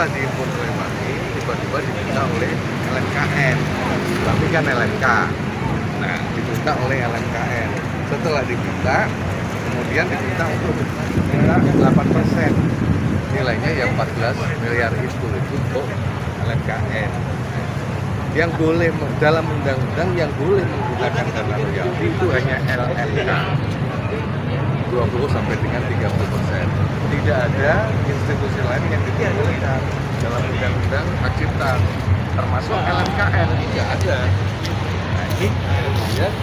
setelah dihimpun oleh Bami, tiba-tiba diminta oleh LMKN. Bami kan LMK. Nah, diminta oleh LMKN. Setelah diminta, kemudian diminta untuk minta 8%. Nilainya yang 14 miliar itu untuk LMKN. Yang boleh dalam undang-undang yang boleh menggunakan dana royalti itu hanya LMK. 20 sampai dengan 30%. Tidak ada institusi lain yang dibolehkan dalam undang-undang hak cipta, termasuk LMKN tidak ada. Nah, ini kemudian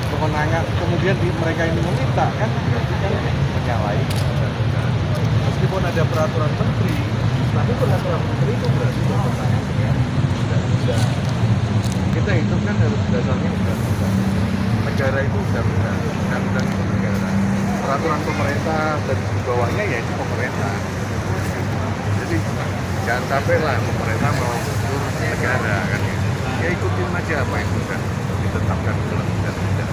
kewenangan, kemudian mereka ini meminta kan berarti kan menyalahi undang-undang. Meskipun ada peraturan menteri, tapi peraturan menteri itu berarti bertentangan dengan undang-undang. Kita hitung kan harus dasarnya undang-undang. Negara itu undang-undang, undang-undang itu negara. Peraturan pemerintah dan di bawahnya ya itu pemerintah. Jadi jangan sampai lah pemerintah mau mengatur negara kan. Ya ikutin aja apa yang sudah ditetapkan dalam undang-undang.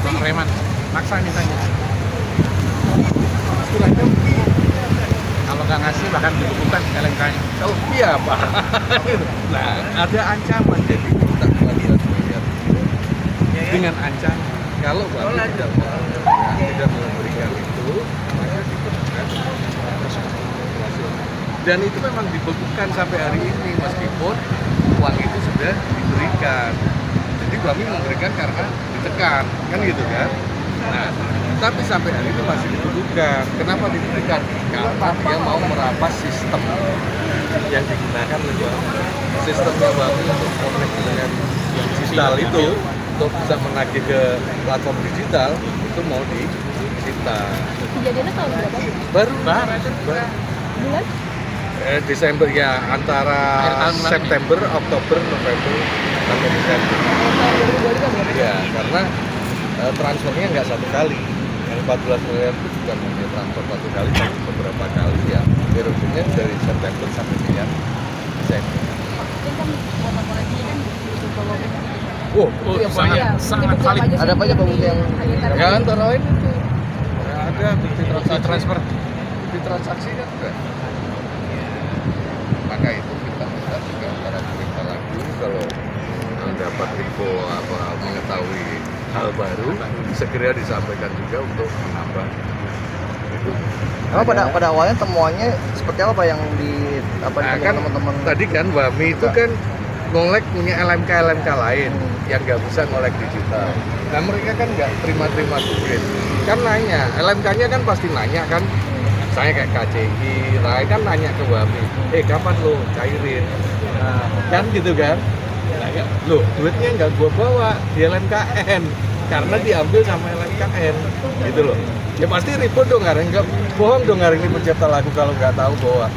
Bang Reman, maksa mintanya. Istilahnya Kalau nggak ngasih bahkan dibekukan LMK-nya. kalau iya Pak. Nah, ada ancaman jadi minta 14 miliar dengan ancaman kalau Bapak tidak memberikan itu maka dibekukan. Dan itu memang dibekukan sampai hari ini meskipun uang itu sudah diberikan. Jadi kami memberikan karena ditekan, kan gitu kan. Nah, tapi sampai hari itu masih dibekukan. Kenapa diberikan? Karena dia mau merampas sistem yang digunakan oleh Bami. Sistemnya Bami untuk connect dengan digital itu, untuk bisa menagih ke platform digital, itu mau disita. Kejadiannya tahun berapa? Baru. Bulan? Desember ya, antara September, Oktober, November sampai Desember. Tahun 2022 berapa? Ya, karena transfernya nggak satu kali. Yang 14 miliar itu bukan hanya transfer satu kali, tapi beberapa kali ya. Periodenya dari September sampai dengan Desember. Itu kan monopolinya kan untuk bawah Wow, Oh, itu yang sangat Iya, sangat bukti valid. apa aja sih? Ada apa aja bukti yang ya antara lain itu ya, ada bukti transaksi, transfer. bukti transaksi kan juga. Maka itu kita minta juga para pemerintah lagu kalau mendapat info apa mengetahui hal baru segera disampaikan juga untuk menambah itu. Emang pada awalnya temuannya seperti apa Pak yang di apa Nah, ditemukan kan teman-teman? tadi kan Bami itu kan ngolek punya LMK lain yang nggak bisa ngolek digital. Nah mereka kan nggak terima duit. Kan nanya, LMK-nya kan pasti nanya kan. Saya kayak KCI, Rai kan nanya ke Bami, kapan lo cairin? Nah, kan gitu kan? Nah, ya, loh duitnya nggak gua bawa di LMKN karena diambil sama LMKN, gitu loh. Ya pasti ribut dong, nggak bohong dong hari ini pencipta lagu kalau nggak tahu bahwa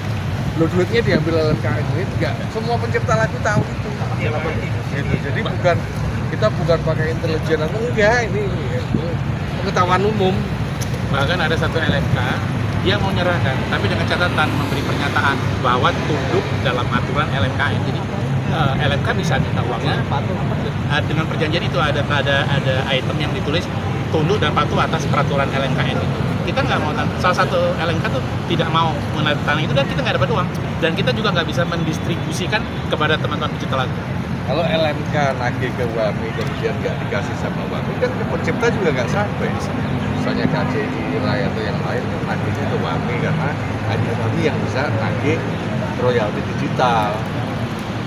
lo duitnya diambil LMKN. Duit nggak, semua pencipta lagu tahu itu. Gitu. Jadi kita bukan pakai intelijen atau enggak, ini pengetahuan umum. Bahkan ada satu LMK dia mau menyerahkan, tapi dengan catatan memberi pernyataan bahwa tunduk dalam aturan LMKN. Jadi LMK bisa minta uangnya dengan perjanjian itu ada item yang ditulis tunduk dan patuh atas peraturan LMKN itu. Kita nggak mau, salah satu LMK tuh tidak mau menandatangani itu dan kita nggak dapat uang dan kita juga nggak bisa mendistribusikan kepada teman-teman pencipta lagu. Kalau LMK nagih ke Wami kemudian nggak dikasih sama Wami kan ke pencipta juga nggak sampai. Misalnya KCI, Rai atau yang lain kan nagihnya ke Wami karena hanya Wami yang bisa nagih royalti digital.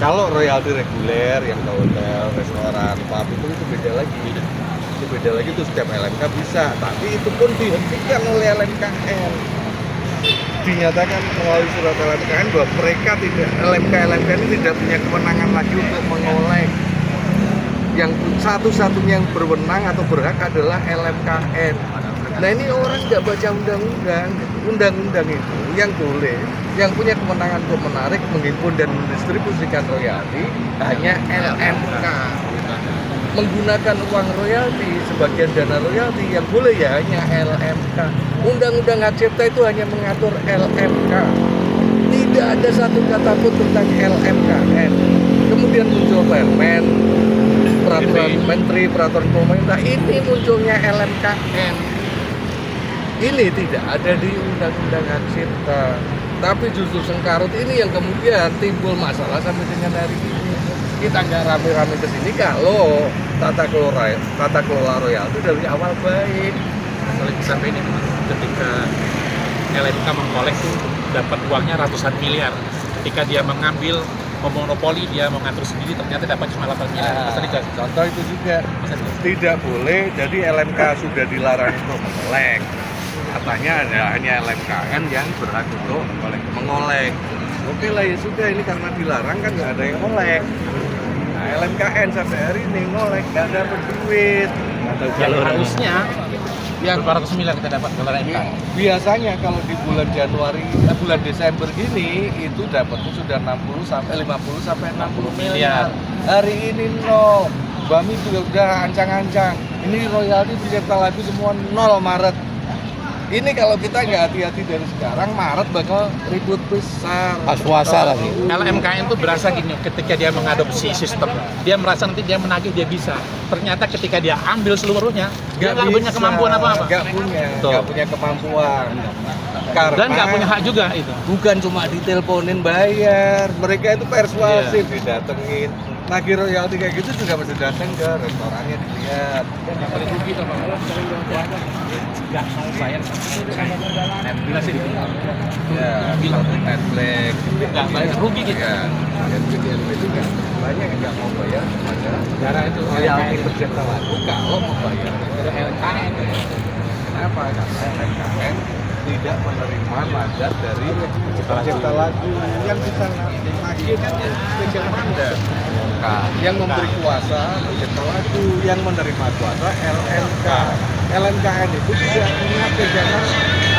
Kalau royalti reguler yang ke hotel, restoran, pub itu beda lagi. Itu beda lagi, itu setiap LMK bisa, tapi itu pun dihentikan oleh LMKN. Dinyatakan melalui surat LMKN bahwa mereka tidak, LMK ini tidak punya kewenangan lagi untuk mengolek. Yang satu-satunya yang berwenang atau berhak adalah LMKN. Nah ini orang nggak baca undang-undang itu yang boleh, yang punya kewenangan untuk menarik, menghimpun dan mendistribusikan royalti hanya LMK. Menggunakan uang royalti, sebagian dana royalti yang boleh ya hanya LMK. Undang-undang hak cipta itu hanya mengatur LMK. Tidak ada satu kata pun tentang LMKN. Kemudian muncul permen, peraturan menteri, peraturan pemerintah, ini munculnya LMKN. ini tidak ada di undang-undang hak cipta. Tapi justru sengkarut ini yang kemudian timbul masalah sampai dengan hari ini. Kita nggak rame-rame ke sini kalau tata kelola royalti dari awal baik. Kalau sampai ini ketika LMK mengkolek tuh dapat uangnya ratusan miliar. Ketika dia mengambil memonopoli, dia mau ngatur sendiri, ternyata dapat cuma 8 miliar. Masa digas? Contoh itu juga tidak boleh. Jadi LMK sudah dilarang untuk mengolek. Katanya ada hanya LMKN yang berhak untuk mengolek. Oke lah ya sudah, ini karena dilarang kan nggak ada yang ngolek. Nah, LMKN sampai hari ini ngolek nggak dapat duit. Yang harusnya yang berapa ratus miliar kita dapat kalau LMK. Biasanya kalau di bulan bulan Desember gini itu dapatnya sudah 50 sampai 60 miliar. Hari ini nol. Bami juga udah ancang-ancang. Ini royalti pencipta lagu semua nol Maret. Ini kalau kita nggak hati-hati dari sekarang, Maret bakal ribut besar. Pas puasa lagi. LMKN itu berasa gini, ketika dia mengadopsi sistem, dia merasa nanti dia menagih, dia bisa. Ternyata ketika dia ambil seluruhnya, dia nggak punya kemampuan apa-apa. Nggak punya kemampuan. Karena Dan nggak punya hak juga itu. bukan cuma diteleponin bayar, mereka itu persuasif didatengin. Nagih royalti kayak gitu juga mesti dateng ke restorannya dilihat. Yang paling rugi itu apa? Nggak mau bayar. Jelas ini. Ya, Bilang. Netflix. Nggak bayar, rugi gitu. Ya, Netflix itu kan banyak yang nggak mau bayar pada Darah itu royalti pencipta lagu kalau mau bayar. LMKN. Kenapa? Karena LMKN tidak menerima mandat dari pencipta lagu yang bisa nagih kan spesial mandat. Yang memberi kuasa pencipta lagu, yang menerima kuasa LMK. LMKN itu tidak punya pegangan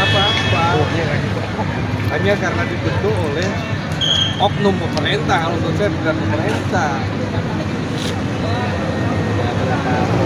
apa-apa. Hanya karena dibentuk oleh oknum pemerintah. Kalau menurut saya bukan pemerintah.